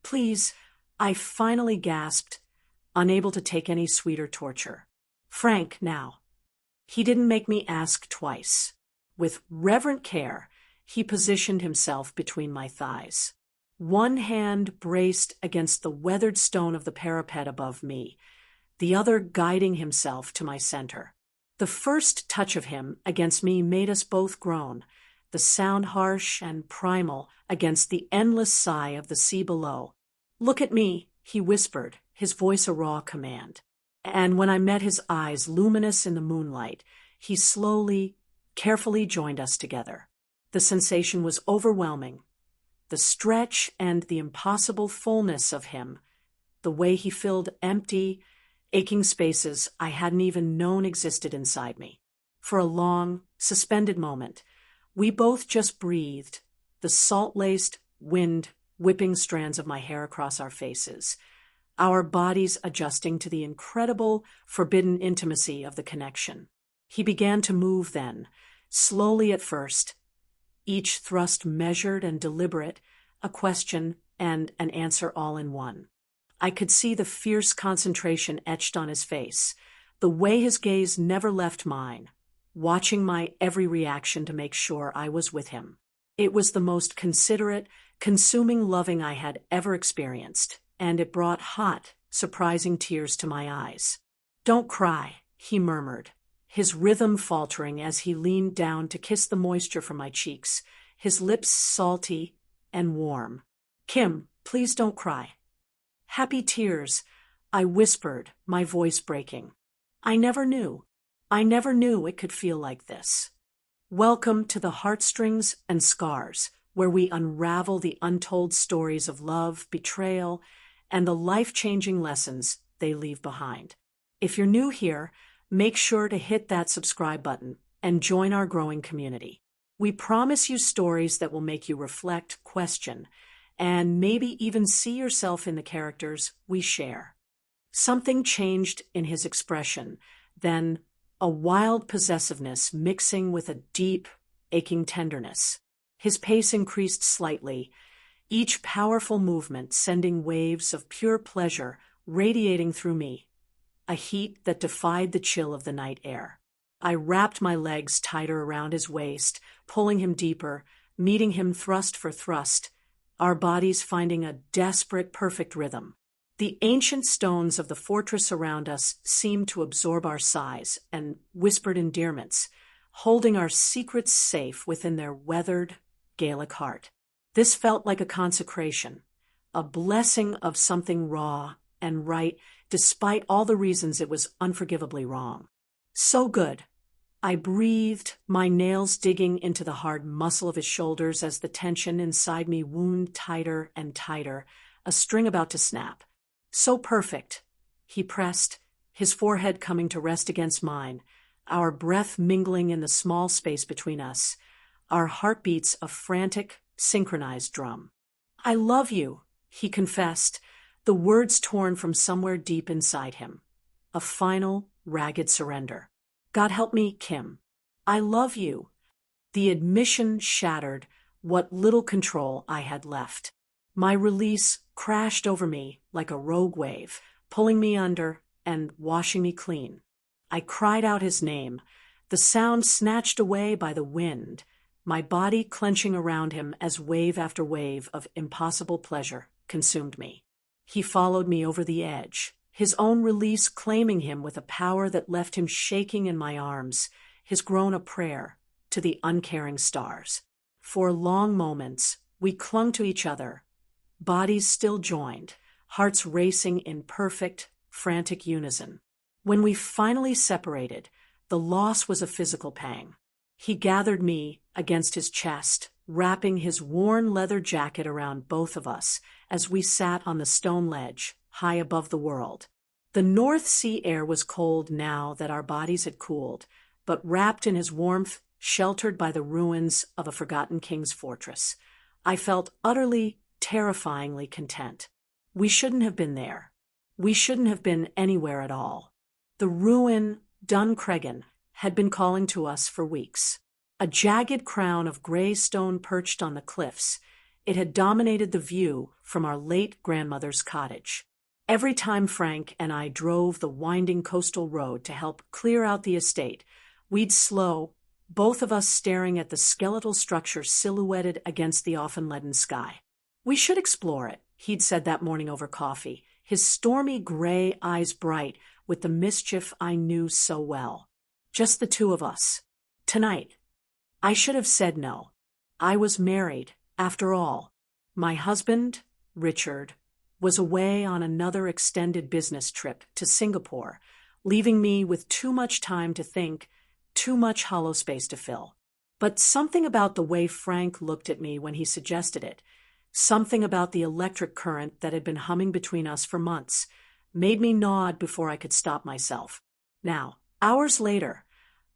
Please, I finally gasped, unable to take any sweeter torture. Frank, now. He didn't make me ask twice. With reverent care, he positioned himself between my thighs. One hand braced against the weathered stone of the parapet above me, the other guiding himself to my center. The first touch of him against me made us both groan, the sound harsh and primal against the endless sigh of the sea below. "Look at me," he whispered, his voice a raw command. And when I met his eyes luminous in the moonlight, he slowly, carefully joined us together. The sensation was overwhelming. The stretch and the impossible fullness of him, the way he filled empty, aching spaces I hadn't even known existed inside me. For a long, suspended moment, we both just breathed, the salt-laced wind whipping strands of my hair across our faces, our bodies adjusting to the incredible, forbidden intimacy of the connection. He began to move then, slowly at first, each thrust measured and deliberate, a question and an answer all in one. I could see the fierce concentration etched on his face, the way his gaze never left mine, watching my every reaction to make sure I was with him. It was the most considerate, consuming loving I had ever experienced, and it brought hot, surprising tears to my eyes. "Don't cry," he murmured, his rhythm faltering as he leaned down to kiss the moisture from my cheeks, his lips salty and warm. "Kim, please don't cry." "Happy tears," I whispered, my voice breaking. I never knew it could feel like this. Welcome to the heartstrings and scars, where we unravel the untold stories of love, betrayal, and the life-changing lessons they leave behind. If you're new here, make sure to hit that subscribe button and join our growing community. We promise you stories that will make you reflect, question, and maybe even see yourself in the characters we share. Something changed in his expression, then a wild possessiveness mixing with a deep, aching tenderness. His pace increased slightly, each powerful movement sending waves of pure pleasure radiating through me, a heat that defied the chill of the night air. I wrapped my legs tighter around his waist, pulling him deeper, meeting him thrust for thrust, our bodies finding a desperate, perfect rhythm. The ancient stones of the fortress around us seemed to absorb our sighs and whispered endearments, holding our secrets safe within their weathered, Gaelic heart. This felt like a consecration, a blessing of something raw and right, despite all the reasons it was unforgivably wrong. So good. I breathed, my nails digging into the hard muscle of his shoulders as the tension inside me wound tighter and tighter, a string about to snap. So perfect. He pressed, his forehead coming to rest against mine, our breath mingling in the small space between us, our heartbeats a frantic, synchronized drum. "I love you," he confessed, the words torn from somewhere deep inside him. A final, ragged surrender. "God help me, Kim. I love you." The admission shattered what little control I had left. My release crashed over me like a rogue wave, pulling me under and washing me clean. I cried out his name, the sound snatched away by the wind, my body clenching around him as wave after wave of impossible pleasure consumed me. He followed me over the edge, his own release claiming him with a power that left him shaking in my arms, his groan a prayer to the uncaring stars. For long moments, we clung to each other, bodies still joined, hearts racing in perfect, frantic unison. When we finally separated, the loss was a physical pang. He gathered me against his chest, wrapping his worn leather jacket around both of us as we sat on the stone ledge, high above the world. The North Sea air was cold now that our bodies had cooled, but wrapped in his warmth, sheltered by the ruins of a forgotten king's fortress, I felt utterly, terrifyingly content. We shouldn't have been there. We shouldn't have been anywhere at all. The ruin, Duncregan, had been calling to us for weeks. A jagged crown of gray stone perched on the cliffs, It had dominated the view from our late grandmother's cottage. Every time Frank and I drove the winding coastal road to help clear out the estate, we'd slow, both of us staring at the skeletal structure silhouetted against the often leaden sky. "We should explore it," he'd said that morning over coffee, his stormy gray eyes bright with the mischief I knew so well. Just the two of us. Tonight. I should have said no. I was married, after all. My husband, Richard, was away on another extended business trip to Singapore, leaving me with too much time to think, too much hollow space to fill. But something about the way Frank looked at me when he suggested it, something about the electric current that had been humming between us for months, made me nod before I could stop myself. Now, hours later,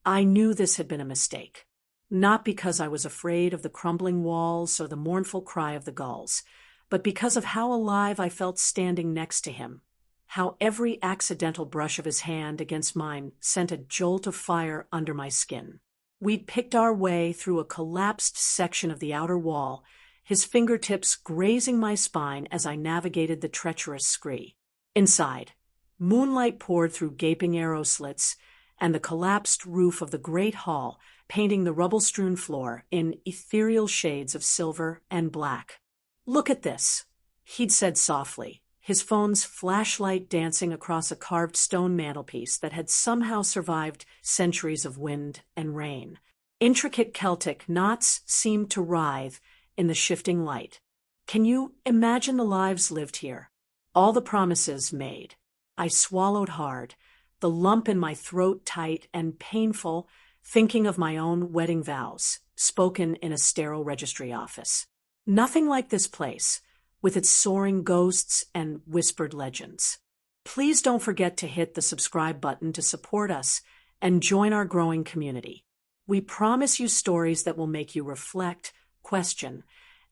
I knew this had been a mistake. Not because I was afraid of the crumbling walls or the mournful cry of the gulls, but because of how alive I felt standing next to him, how every accidental brush of his hand against mine sent a jolt of fire under my skin. We'd picked our way through a collapsed section of the outer wall, his fingertips grazing my spine as I navigated the treacherous scree. Inside, moonlight poured through gaping arrow slits, and the collapsed roof of the great hall painting the rubble-strewn floor in ethereal shades of silver and black. "Look at this," he'd said softly, his phone's flashlight dancing across a carved stone mantelpiece that had somehow survived centuries of wind and rain. Intricate Celtic knots seemed to writhe in the shifting light. "Can you imagine the lives lived here? All the promises made." I swallowed hard, the lump in my throat tight and painful, thinking of my own wedding vows, spoken in a sterile registry office. Nothing like this place, with its soaring ghosts and whispered legends. Please don't forget to hit the subscribe button to support us and join our growing community. We promise you stories that will make you reflect, question,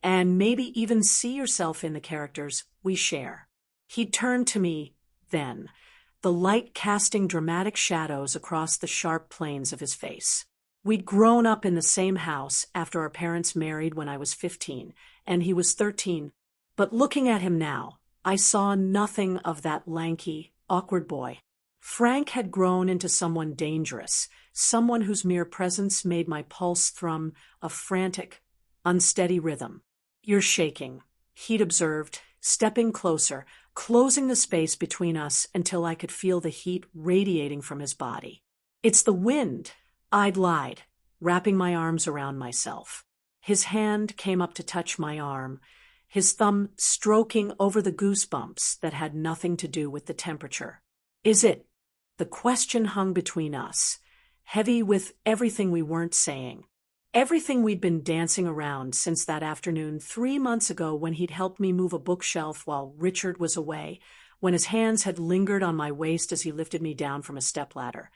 and maybe even see yourself in the characters we share. He turned to me then, the light casting dramatic shadows across the sharp planes of his face. We'd grown up in the same house after our parents married when I was 15, and he was 13. But looking at him now, I saw nothing of that lanky, awkward boy. Frank had grown into someone dangerous, someone whose mere presence made my pulse thrum a frantic, unsteady rhythm. "You're shaking," he'd observed, stepping closer, closing the space between us until I could feel the heat radiating from his body. "It's the wind," I'd lied, wrapping my arms around myself. His hand came up to touch my arm, his thumb stroking over the goosebumps that had nothing to do with the temperature. "Is it?" The question hung between us, heavy with everything we weren't saying. Everything we'd been dancing around since that afternoon 3 months ago when he'd helped me move a bookshelf while Richard was away, when his hands had lingered on my waist as he lifted me down from a stepladder,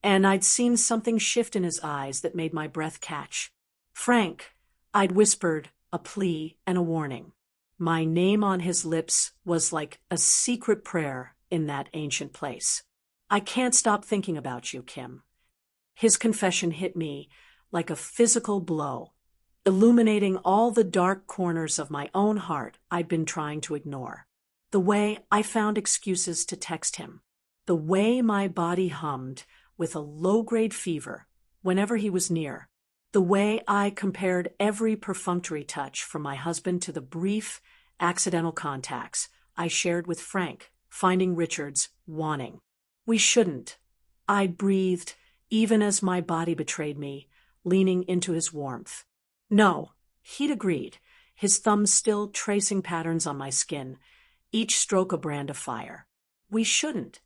and I'd seen something shift in his eyes that made my breath catch. "Frank," I'd whispered, a plea and a warning. My name on his lips was like a secret prayer in that ancient place. "I can't stop thinking about you, Kim." His confession hit me like a physical blow, illuminating all the dark corners of my own heart I'd been trying to ignore. The way I found excuses to text him. The way my body hummed with a low-grade fever whenever he was near. The way I compared every perfunctory touch from my husband to the brief, accidental contacts I shared with Frank, finding Richard's wanting. "We shouldn't," I breathed, even as my body betrayed me, leaning into his warmth. "No," he'd agreed, his thumbs still tracing patterns on my skin, each stroke a brand of fire. "We shouldn't."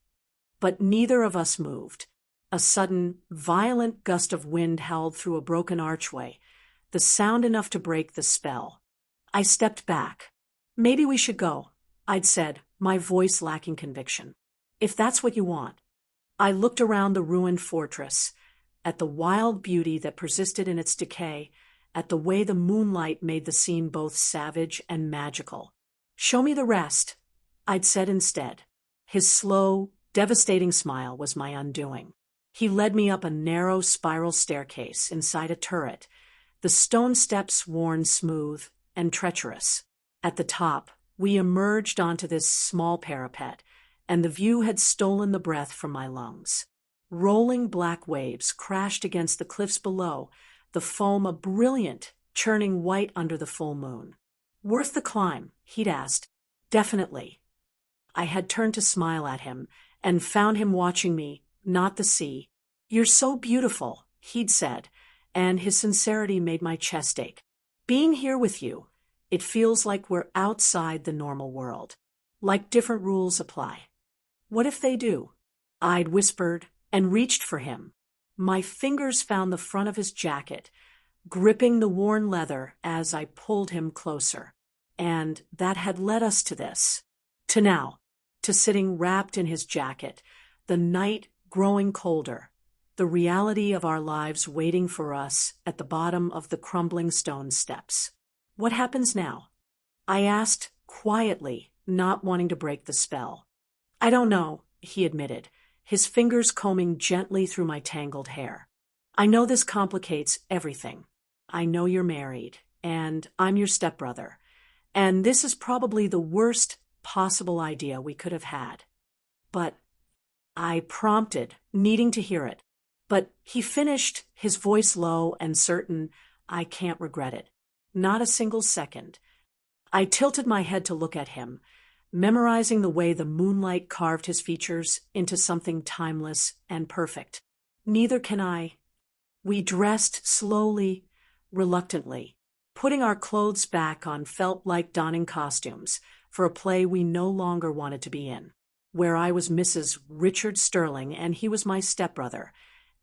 But neither of us moved. A sudden, violent gust of wind howled through a broken archway, the sound enough to break the spell. I stepped back. "Maybe we should go," I'd said, my voice lacking conviction. "If that's what you want." I looked around the ruined fortress, at the wild beauty that persisted in its decay, at the way the moonlight made the scene both savage and magical. "Show me the rest," I'd said instead. His slow, devastating smile was my undoing. He led me up a narrow spiral staircase inside a turret, the stone steps worn smooth, and treacherous. At the top, we emerged onto this small parapet, and the view had stolen the breath from my lungs. Rolling black waves crashed against the cliffs below, the foam a brilliant, churning white under the full moon. "Worth the climb?" he'd asked. "Definitely." I had turned to smile at him and found him watching me, not the sea. "You're so beautiful," he'd said, and his sincerity made my chest ache. "Being here with you, it feels like we're outside the normal world. Like different rules apply." "What if they do?" I'd whispered and reached for him. My fingers found the front of his jacket, gripping the worn leather as I pulled him closer. And that had led us to this. To now. To sitting wrapped in his jacket, the night growing colder, the reality of our lives waiting for us at the bottom of the crumbling stone steps. "What happens now?" I asked quietly, not wanting to break the spell. "I don't know," he admitted, his fingers combing gently through my tangled hair. "I know this complicates everything. I know you're married, and I'm your stepbrother, and this is probably the worst possible idea we could have had. But," I prompted, needing to hear it. But he finished, his voice low and certain, "I can't regret it. Not a single second." I tilted my head to look at him, memorizing the way the moonlight carved his features into something timeless and perfect. "Neither can I." We dressed slowly, reluctantly. Putting our clothes back on felt like donning costumes for a play we no longer wanted to be in, where I was Mrs. Richard Sterling and he was my stepbrother,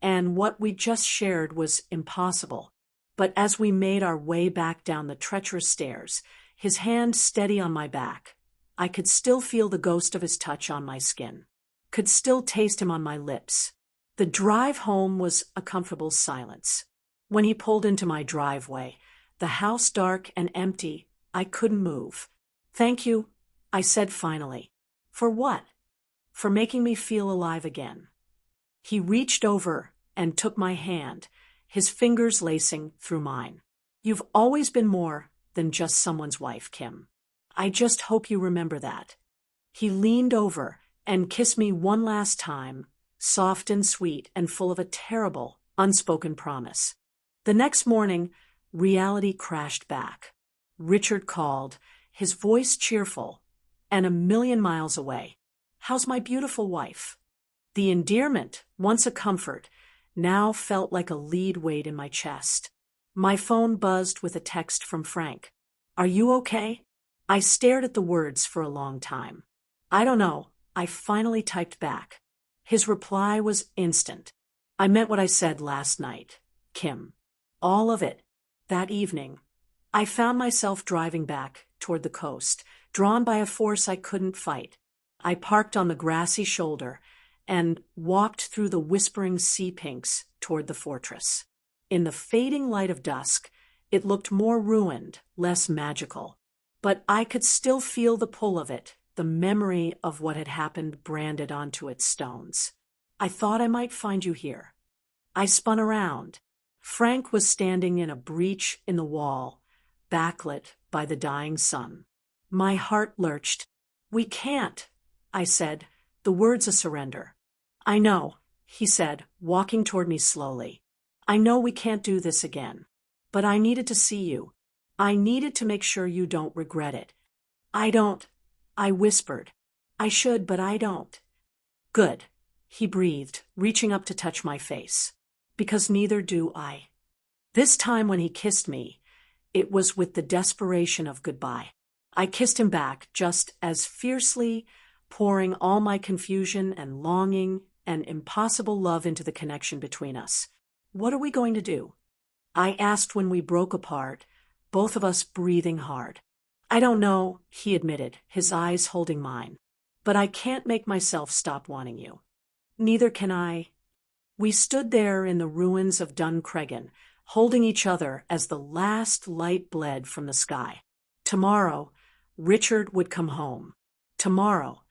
and what we just shared was impossible. But as we made our way back down the treacherous stairs, his hand steady on my back, I could still feel the ghost of his touch on my skin, could still taste him on my lips. The drive home was a comfortable silence. When he pulled into my driveway, the house dark and empty, I couldn't move. "Thank you," I said finally. "For what?" "For making me feel alive again." He reached over and took my hand, his fingers lacing through mine. "You've always been more than just someone's wife, Kim. I just hope you remember that." He leaned over and kissed me one last time, soft and sweet and full of a terrible, unspoken promise. The next morning, reality crashed back. Richard called, his voice cheerful, and a million miles away. "How's my beautiful wife?" The endearment, once a comfort, now felt like a lead weight in my chest. My phone buzzed with a text from Frank. "Are you okay?" I stared at the words for a long time. "I don't know," I finally typed back. His reply was instant. "I meant what I said last night, Kim. All of it." That evening, I found myself driving back toward the coast, drawn by a force I couldn't fight. I parked on the grassy shoulder and walked through the whispering sea pinks toward the fortress. In the fading light of dusk, it looked more ruined, less magical. But I could still feel the pull of it, the memory of what had happened branded onto its stones. "I thought I might find you here." I spun around. Frank was standing in a breach in the wall, backlit by the dying sun. My heart lurched. "We can't," I said, the words a surrender. "I know," he said, walking toward me slowly. "I know we can't do this again. But I needed to see you. I needed to make sure you don't regret it." "I don't," I whispered. "I should, but I don't." "Good," he breathed, reaching up to touch my face. "Because neither do I." This time when he kissed me, it was with the desperation of goodbye. I kissed him back just as fiercely, pouring all my confusion and longing and impossible love into the connection between us. "What are we going to do?" I asked when we broke apart, both of us breathing hard. "I don't know," he admitted, his eyes holding mine. "But I can't make myself stop wanting you." "Neither can I." We stood there in the ruins of Duncregan, holding each other as the last light bled from the sky. Tomorrow, Richard would come home. Tomorrow,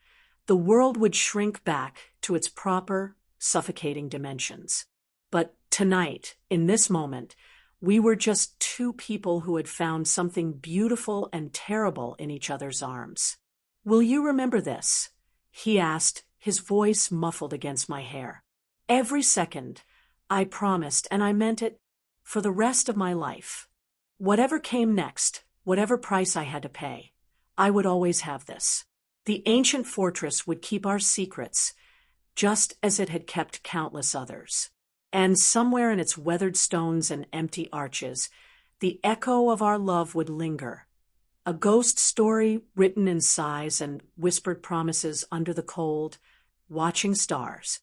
the world would shrink back to its proper, suffocating dimensions. But tonight, in this moment, We were just two people who had found something beautiful and terrible in each other's arms. Will you remember this? He asked, his voice muffled against my hair. Every second, I promised, and I meant it, for the rest of my life. Whatever came next, whatever price I had to pay, I would always have this. The ancient fortress would keep our secrets, just as it had kept countless others. And somewhere in its weathered stones and empty arches, the echo of our love would linger. A ghost story written in sighs and whispered promises under the cold, watching stars.